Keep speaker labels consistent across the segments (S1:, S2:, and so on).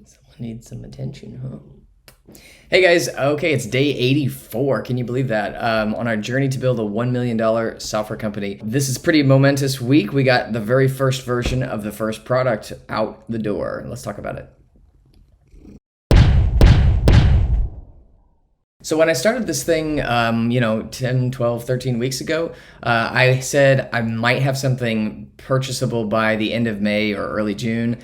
S1: Someone needs some attention, huh? Hey guys, okay, it's day 84. Can you believe that? On our journey to build a $1 million software company. This is a pretty momentous week. We got the very first version of the first product out the door. Let's talk about it. So when I started this thing, 10, 12, 13 weeks ago, I said I might have something purchasable by the end of May or early June,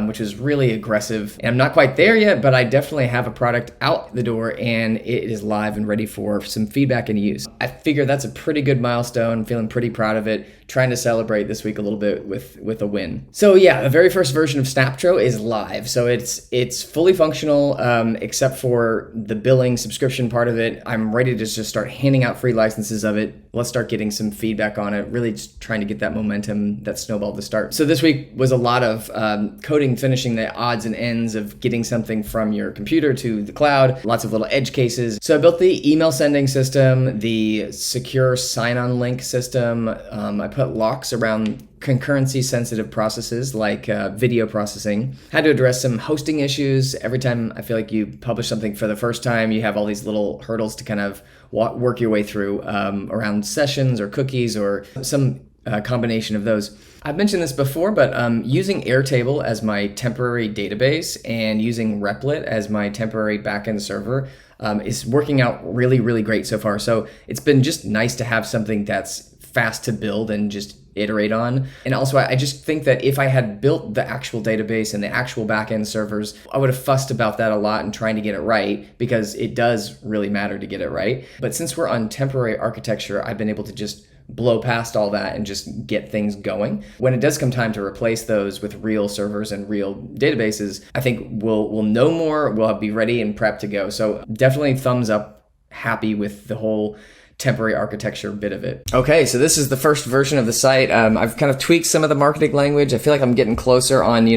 S1: which was really aggressive. And I'm not quite there yet, but I definitely have a product out the door and it is live and ready for some feedback and use. I figure that's a pretty good milestone, feeling pretty proud of it, trying to celebrate this week a little bit with a win. So yeah, the very first version of Snaptro is live. So it's fully functional, except for the billing subscription part of it. I'm ready to just start handing out free licenses of it. Let's start getting some feedback on it, really just trying to get that momentum, that snowball to start. So this week was a lot of coding, finishing the odds and ends of getting something from your computer to the cloud, lots of little edge cases. So I built the email sending system, the secure sign-on link system. I put locks around concurrency sensitive processes like video processing. Had to address some hosting issues. Every time I feel like you publish something for the first time, you have all these little hurdles to kind of work your way through around sessions or cookies or some combination of those. I've mentioned this before, but using Airtable as my temporary database and using Replit as my temporary backend server is working out really, really great so far. So it's been just nice to have something that's fast to build and just iterate on. And also I just think that if I had built the actual database and the actual backend servers, I would have fussed about that a lot and trying to get it right, because it does really matter to get it right. But since we're on temporary architecture, I've been able to just blow past all that and just get things going. When it does come time to replace those with real servers and real databases, I think we'll know more, we'll be ready and prepped to go. So definitely thumbs up, happy with the whole temporary architecture bit of it. Okay, so this is the first version of the site. I've kind of tweaked some of the marketing language. I feel like I'm getting closer on,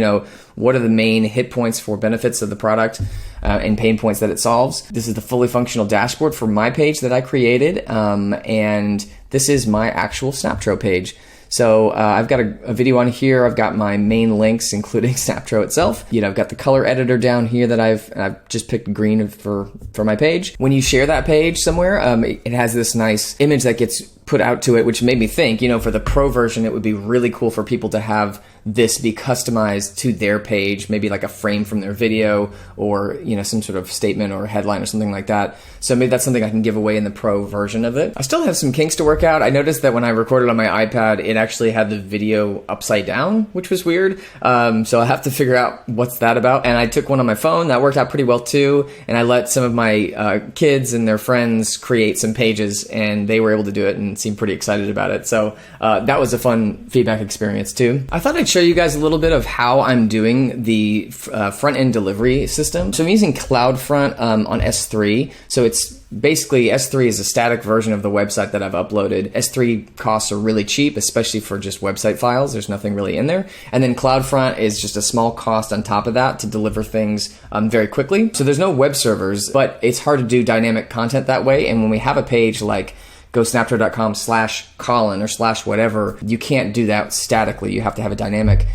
S1: what are the main hit points for benefits of the product and pain points that it solves. This is the fully functional dashboard for my page that I created, and this is my actual Snaptro page. So I've got a video on here. I've got my main links, including Snaptro itself. I've got the color editor down here that I've just picked green for my page. When you share that page somewhere, it has this nice image that gets put out to it, which made me think, for the pro version, it would be really cool for people to have this be customized to their page, maybe like a frame from their video or, some sort of statement or headline or something like that. So maybe that's something I can give away in the pro version of it. I still have some kinks to work out. I noticed that when I recorded on my iPad, it actually had the video upside down, which was weird. So I'll have to figure out what's that about. And I took one on my phone. That worked out pretty well too. And I let some of my kids and their friends create some pages, and they were able to do it and seemed pretty excited about it. So that was a fun feedback experience too. I thought I'd show you guys a little bit of how I'm doing the front-end delivery system. So I'm using CloudFront on S3. So it's basically, S3 is a static version of the website that I've uploaded. S3 costs are really cheap, especially for just website files. There's nothing really in there. And then CloudFront is just a small cost on top of that to deliver things very quickly. So there's no web servers, but it's hard to do dynamic content that way. And when we have a page like GoSnaptro.com/Colin or /whatever, you can't do that statically. You have to have a dynamic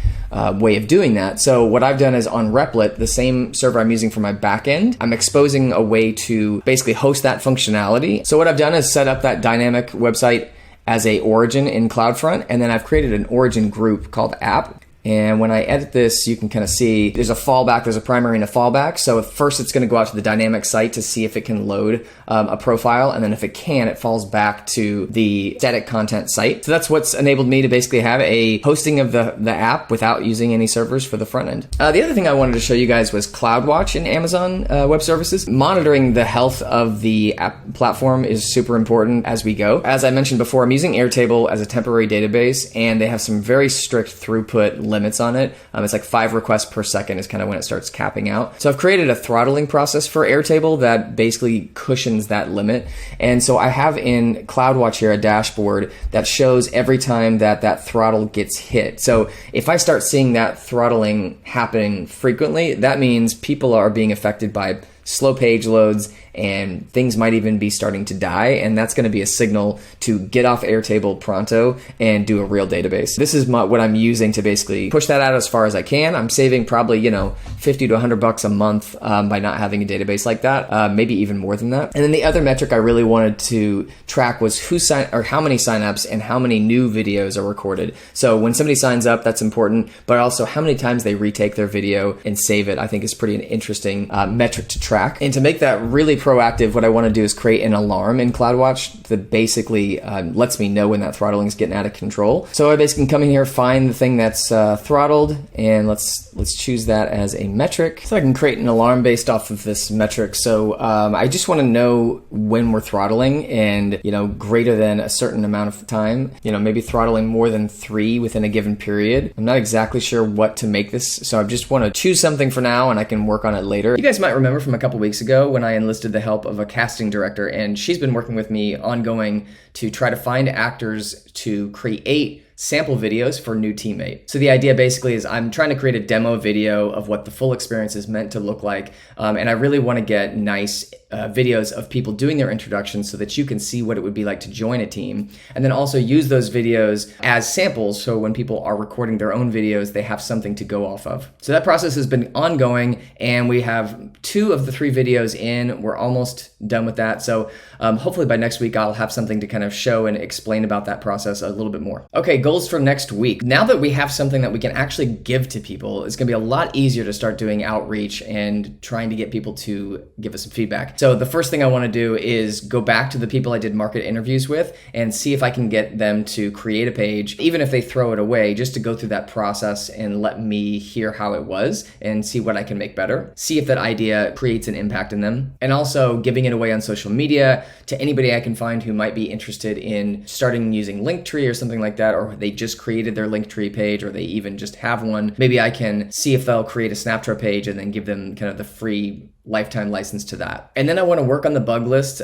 S1: way of doing that. So what I've done is on Replit, the same server I'm using for my backend, I'm exposing a way to basically host that functionality. So what I've done is set up that dynamic website as a origin in CloudFront, and then I've created an origin group called app. And when I edit this, you can kind of see there's a fallback, there's a primary and a fallback. So first it's going to go out to the dynamic site to see if it can load a profile. And then if it can, it falls back to the static content site. So that's what's enabled me to basically have a hosting of the app without using any servers for the front end. The other thing I wanted to show you guys was CloudWatch in Amazon Web Services. Monitoring the health of the app platform is super important as we go. As I mentioned before, I'm using Airtable as a temporary database, and they have some very strict throughput limits on it. It's like 5 requests per second is kind of when it starts capping out. So I've created a throttling process for Airtable that basically cushions that limit. And so I have in CloudWatch here a dashboard that shows every time that throttle gets hit. So if I start seeing that throttling happening frequently, that means people are being affected by slow page loads, and things might even be starting to die, and that's going to be a signal to get off Airtable pronto and do a real database. This is what I'm using to basically push that out as far as I can. I'm saving probably, you know, 50 to 100 bucks a month by not having a database like that, maybe even more than that. And then the other metric I really wanted to track was how many signups and how many new videos are recorded. So when somebody signs up, that's important, but also how many times they retake their video and save it, I think is pretty an interesting metric to track. And to make that really proactive, what I want to do is create an alarm in CloudWatch that basically lets me know when that throttling is getting out of control. So I basically can come in here, find the thing that's throttled, and let's choose that as a metric. So I can create an alarm based off of this metric. So I just want to know when we're throttling, and, you know, greater than a certain amount of time, you know, maybe throttling more than 3 within a given period. I'm not exactly sure what to make this, so I just want to choose something for now and I can work on it later. You guys might remember from a couple weeks ago when I enlisted the help of a casting director, and she's been working with me ongoing to try to find actors to create sample videos for new teammate. So the idea basically is I'm trying to create a demo video of what the full experience is meant to look like. And I really want to get nice videos of people doing their introductions so that you can see what it would be like to join a team. And then also use those videos as samples, so when people are recording their own videos, they have something to go off of. So that process has been ongoing, and we have 2 of the 3 videos in. We're almost done with that. So hopefully by next week, I'll have something to kind of show and explain about that process a little bit more. Okay, goals for next week. Now that we have something that we can actually give to people, it's gonna be a lot easier to start doing outreach and trying to get people to give us some feedback. So the first thing I want to do is go back to the people I did market interviews with and see if I can get them to create a page, even if they throw it away, just to go through that process and let me hear how it was and see what I can make better. See if that idea creates an impact in them. And also giving it away on social media to anybody I can find who might be interested in starting using Linktree or something like that, or they just created their Linktree page, or they even just have one. Maybe I can see if they'll create a Snaptro page and then give them kind of the free lifetime license to that. And then I want to work on the bug list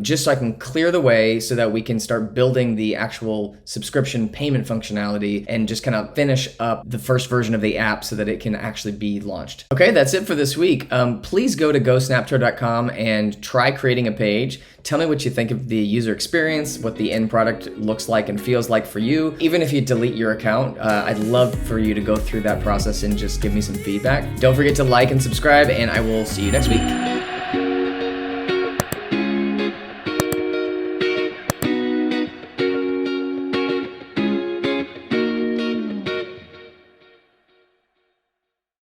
S1: just so I can clear the way so that we can start building the actual subscription payment functionality and just kind of finish up the first version of the app so that it can actually be launched. Okay, that's it for this week. Please go to gosnaptro.com and try creating a page. Tell me what you think of the user experience, what the end product looks like and feels like for you. Even if you delete your account, I'd love for you to go through that process and just give me some feedback. Don't forget to like and subscribe, and I will see you next week.